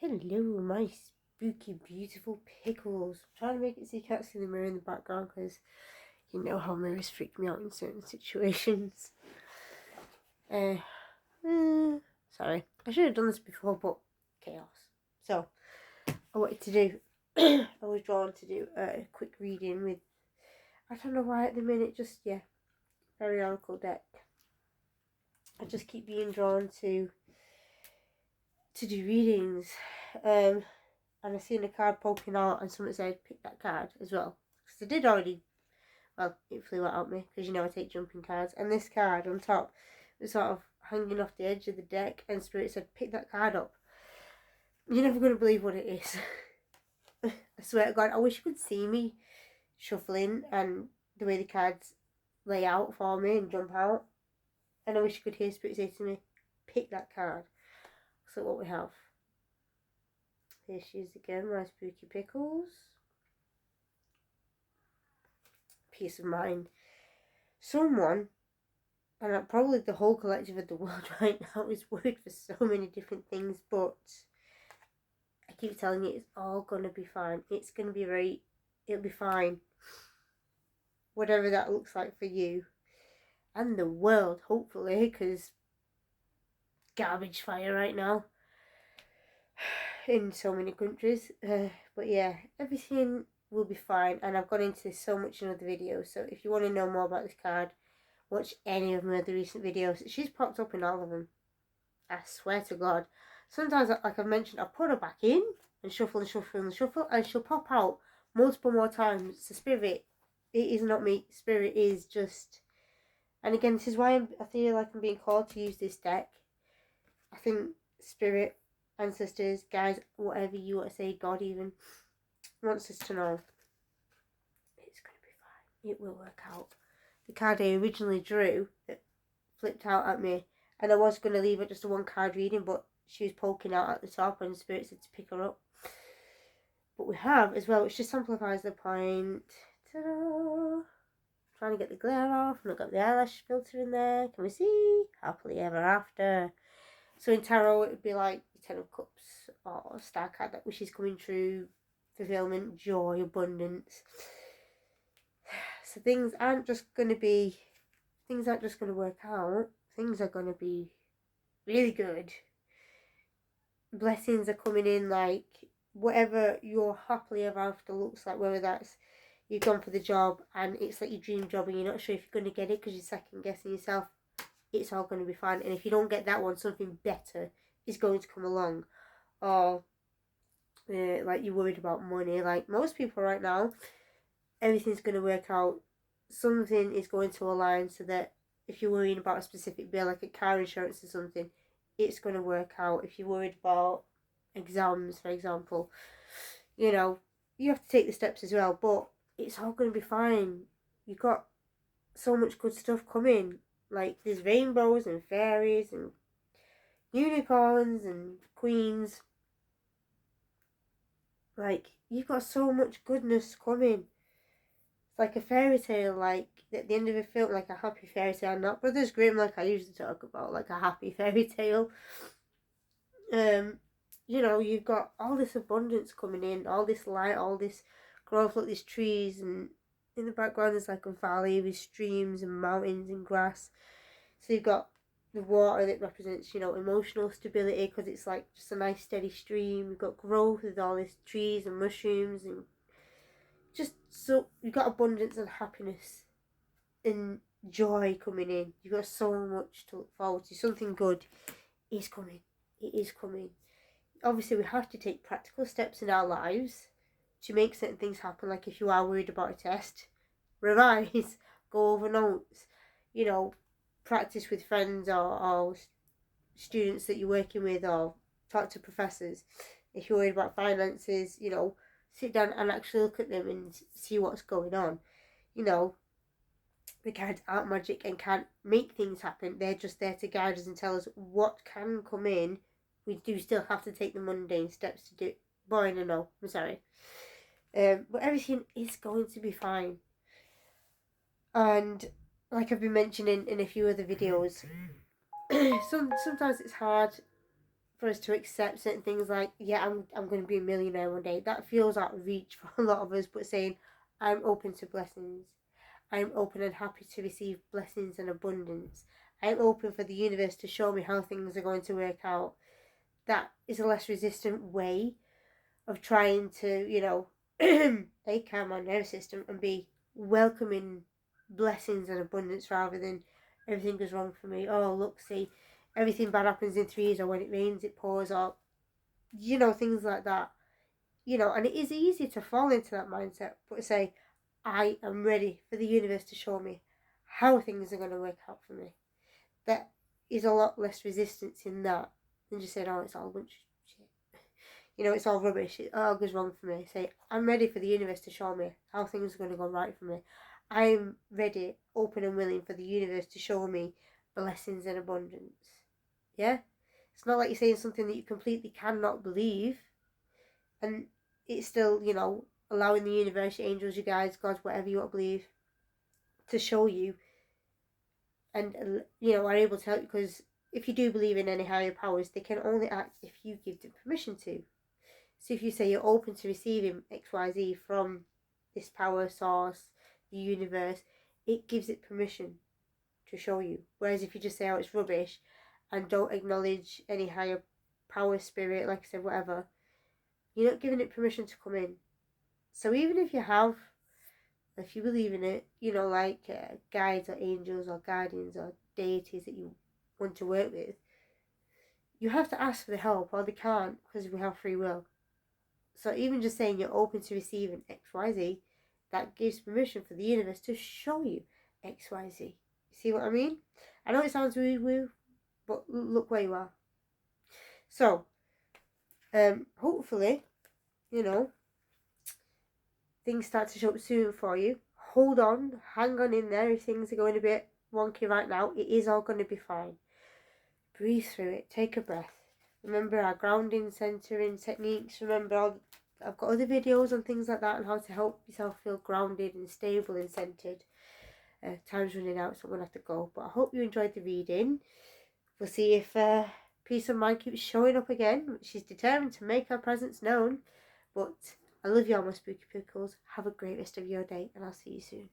Hello, my spooky, beautiful pickles. I'm trying to make it so you can't see the mirror in the background because you know how mirrors freak me out in certain situations. Uh, Sorry, I should have done this before, but chaos. So, I wanted to do, I was drawn to do a quick reading with, I don't know why at the minute, just, Fairy Oracle deck. I just keep being drawn to do readings. And I seen a card poking out and someone said pick that card as well. Because I did already, well, it flew out at me because you know I take jumping cards. And this card on top was sort of hanging off the edge of the deck and Spirit said pick that card up. You're never going to believe what it is. I swear to God, I wish you could see me shuffling and the way the cards lay out for me and jump out. And I wish you could hear Spirit say to me, pick that card. So what we have. Here she is again, my spooky pickles. Peace of mind. Someone, and probably the whole collective of the world right now, is worried for so many different things, but I keep telling you it's all gonna be fine. It's gonna be right. It'll be fine. Whatever that looks like for you and the world, hopefully, because garbage fire right now in so many countries. But yeah, everything will be fine, and I've gone into this so much in other videos, so if you want to know more about this card, watch any of my other recent videos. She's popped up in all of them, I swear to God. Sometimes, like I've mentioned, I put her back in and shuffle and shuffle and shuffle, and she'll pop out multiple more times. So Spirit, it is not me. Spirit is just, and again, this is why I feel like I'm being called to use this deck. I think Spirit, ancestors, guys, whatever you want to say, God even, wants us to know it's going to be fine. It will work out. The card I originally drew that flipped out at me, and I was going to leave it just a one card reading, but she was poking out at the top and Spirit said to pick her up. But we have as well, which just amplifies the point. Ta-da! Trying to get the glare off, and I've got the eyelash filter in there. Can we see? Happily ever after. So in tarot, it would be like the Ten of Cups or Star card that wishes coming true, fulfillment, joy, abundance. So things aren't just going to work out. Things are going to be really good. Blessings are coming in, like whatever your happily ever after looks like, whether that's you've gone for the job and it's like your dream job and you're not sure if you're going to get it because you're second guessing yourself, it's all going to be fine. And if you don't get that one, something better is going to come along. Or like you're worried about money, like most people right now, everything's going to work out. Something is going to align so that if you're worrying about a specific bill, like a car insurance or something, it's going to work out. If you're worried about exams, for example, you know, you have to take the steps as well, but it's all going to be fine. You've got so much good stuff coming. Like there's rainbows and fairies and unicorns and queens. Like you've got so much goodness coming. It's like a fairy tale, like at the end of a film, like a happy fairy tale, not Brothers Grimm, like I usually talk about, like a happy fairy tale. You know, you've got all this abundance coming in, all this light, all this growth, like these trees, and in the background there's like a valley with streams and mountains and grass. So you've got the water that represents, you know, emotional stability because it's like just a nice steady stream. You've got growth with all these trees and mushrooms and just so you've got abundance and happiness and joy coming in. You've got so much to look forward to. Something good is coming. It is coming. Obviously, we have to take practical steps in our lives to make certain things happen. Like if you are worried about a test, revise, go over notes, you know, practice with friends or students that you're working with, or talk to professors. If you're worried about finances, you know, sit down and actually look at them and see what's going on. You know, the cards aren't magic and can't make things happen. They're just there to guide us and tell us what can come in. We do still have to take the mundane steps to do it. Boring, I know. I'm sorry. But everything is going to be fine. And like I've been mentioning in a few other videos, sometimes it's hard for us to accept certain things like, yeah, I'm going to be a millionaire one day. That feels out of reach for a lot of us, but saying, I'm open to blessings. I'm open and happy to receive blessings and abundance. I'm open for the universe to show me how things are going to work out. That is a less resistant way of trying to, calm my nervous system and be welcoming blessings and abundance rather than everything goes wrong for me. Oh, look, see, everything bad happens in 3 years, or when it rains, it pours, or, things like that. And it is easy to fall into that mindset, but say, I am ready for the universe to show me how things are going to work out for me. There is a lot less resistance in that than just saying, oh, it's all a bunch of shit. It's all rubbish. It all goes wrong for me. Say, I'm ready for the universe to show me how things are going to go right for me. I'm ready, open and willing for the universe to show me blessings and abundance. Yeah? It's not like you're saying something that you completely cannot believe. And it's still, allowing the universe, your angels, your guides, God, whatever you want to believe, to show you. And, are able to help you. Because if you do believe in any higher powers, they can only act if you give them permission to. So if you say you're open to receiving XYZ from this power source, the universe, it gives it permission to show you. Whereas if you just say, oh, it's rubbish, and don't acknowledge any higher power, spirit, like I said, whatever, you're not giving it permission to come in. So even if you believe in it, like guides or angels or guardians or deities that you want to work with, you have to ask for the help, or they can't, because we have free will. So even just saying you're open to receiving XYZ, that gives permission for the universe to show you XYZ. You see what I mean? I know it sounds woo-woo, but look where you are. So, hopefully, things start to show up soon for you. Hold on, hang on in there. If things are going a bit wonky right now, it is all going to be fine. Breathe through it. Take a breath. Remember our grounding, centering techniques. Remember, I've got other videos on things like that and how to help yourself feel grounded and stable and centered. Time's running out, so I'm going to have to go. But I hope you enjoyed the reading. We'll see if peace of mind keeps showing up again. She's determined to make her presence known. But I love you all, my spooky pickles. Have a great rest of your day, and I'll see you soon.